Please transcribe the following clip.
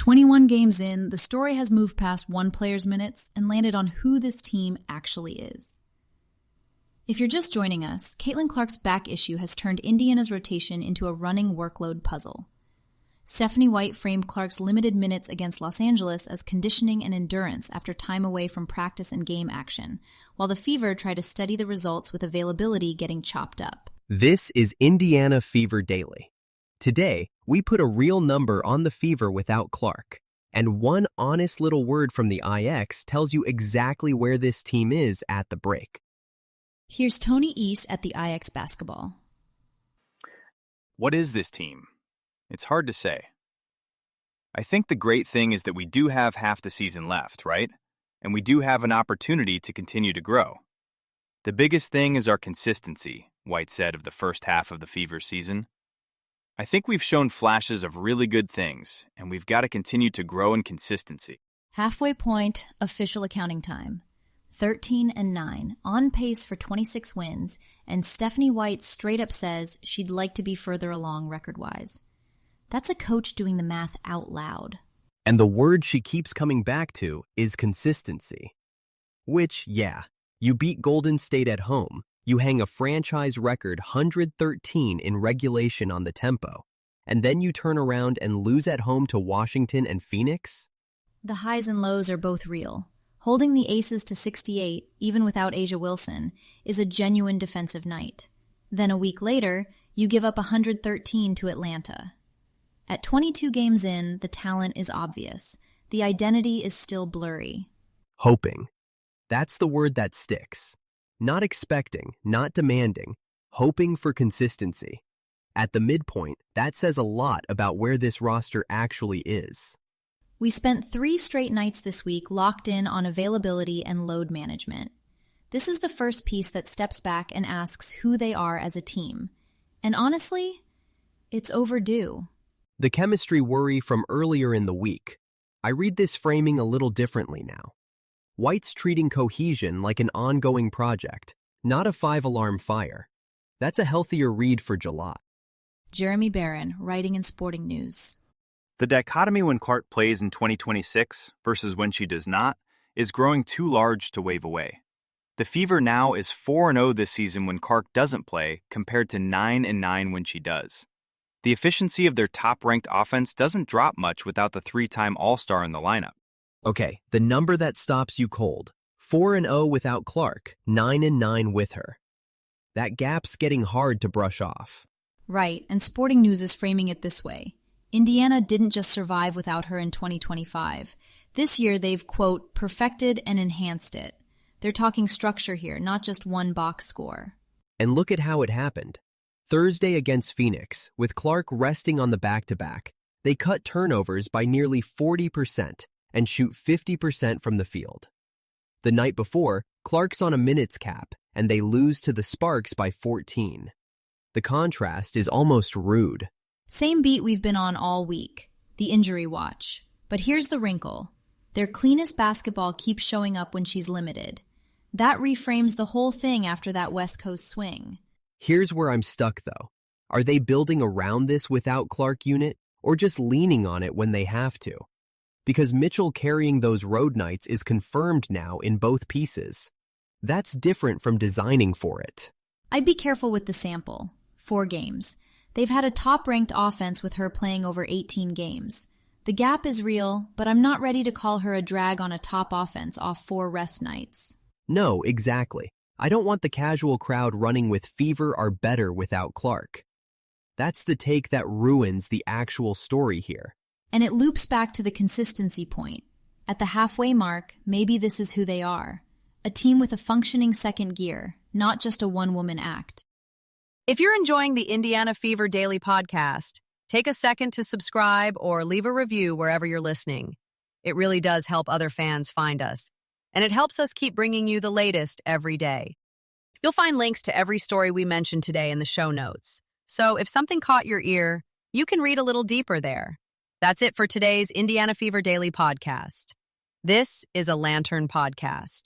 21 games in, the story has moved past one player's minutes and landed on who this team actually is. If you're just joining us, Caitlin Clark's back issue has turned Indiana's rotation into a running workload puzzle. Stephanie White framed Clark's limited minutes against Los Angeles as conditioning and endurance after time away from practice and game action, while the Fever try to steady the results with availability getting chopped up. This is Indiana Fever Daily. Today, we put a real number on the Fever without Clark, and one honest little word from the IX tells you exactly where this team is at the break. Here's Tony East at the IX Basketball. What is this team? It's hard to say. I think the great thing is that we do have half the season left, right? And we do have an opportunity to continue to grow. The biggest thing is our consistency, White said of the first half of the Fever season. I think we've shown flashes of really good things, and we've got to continue to grow in consistency. Halfway point, official accounting time. 13-9, on pace for 26 wins, and Stephanie White straight up says she'd like to be further along record-wise. That's a coach doing the math out loud. And the word she keeps coming back to is consistency. Which, yeah, you beat Golden State at home, you hang a franchise record 113 in regulation on the tempo, and then you turn around and lose at home to Washington and Phoenix? The highs and lows are both real. Holding the Aces to 68, even without A'ja Wilson, is a genuine defensive night. Then a week later, you give up 113 to Atlanta. At 22 games in, the talent is obvious. The identity is still blurry. Hoping. That's the word that sticks. Not expecting, not demanding, hoping for consistency. At the midpoint, that says a lot about where this roster actually is. We spent 3 straight nights this week locked in on availability and load management. This is the first piece that steps back and asks who they are as a team. And honestly, it's overdue. The chemistry worry from earlier in the week. I read this framing a little differently now. White's treating cohesion like an ongoing project, not a 5-alarm fire. That's a healthier read for July. Jeremy Barron, writing in Sporting News. The dichotomy when Clark plays in 2026 versus when she does not is growing too large to wave away. The Fever now is 4-0 this season when Clark doesn't play compared to 9-9 when she does. The efficiency of their top-ranked offense doesn't drop much without the 3-time All-Star in the lineup. Okay, the number that stops you cold. 4-0 without Clark, 9-9 with her. That gap's getting hard to brush off. Right, and Sporting News is framing it this way. Indiana didn't just survive without her in 2025. This year they've, quote, perfected and enhanced it. They're talking structure here, not just one box score. And look at how it happened. Thursday against Phoenix, with Clark resting on the back-to-back, they cut turnovers by nearly 40% and shoot 50% from the field. The night before, Clark's on a minutes cap, and they lose to the Sparks by 14. The contrast is almost rude. Same beat we've been on all week, the injury watch. But here's the wrinkle. Their cleanest basketball keeps showing up when she's limited. That reframes the whole thing after that West Coast swing. Here's where I'm stuck, though. Are they building around this without Clark unit, or just leaning on it when they have to? Because Mitchell carrying those road nights is confirmed now in both pieces. That's different from designing for it. I'd be careful with the sample. 4 games. They've had a top-ranked offense with her playing over 18 games. The gap is real, but I'm not ready to call her a drag on a top offense off 4 rest nights. No, exactly. I don't want the casual crowd running with Fever are better without Clark. That's the take that ruins the actual story here. And it loops back to the consistency point. At the halfway mark, maybe this is who they are. A team with a functioning second gear, not just a one-woman act. If you're enjoying the Indiana Fever Daily podcast, take a second to subscribe or leave a review wherever you're listening. It really does help other fans find us, and it helps us keep bringing you the latest every day. You'll find links to every story we mentioned today in the show notes. So if something caught your ear, you can read a little deeper there. That's it for today's Indiana Fever Daily podcast. This is a Lantern podcast.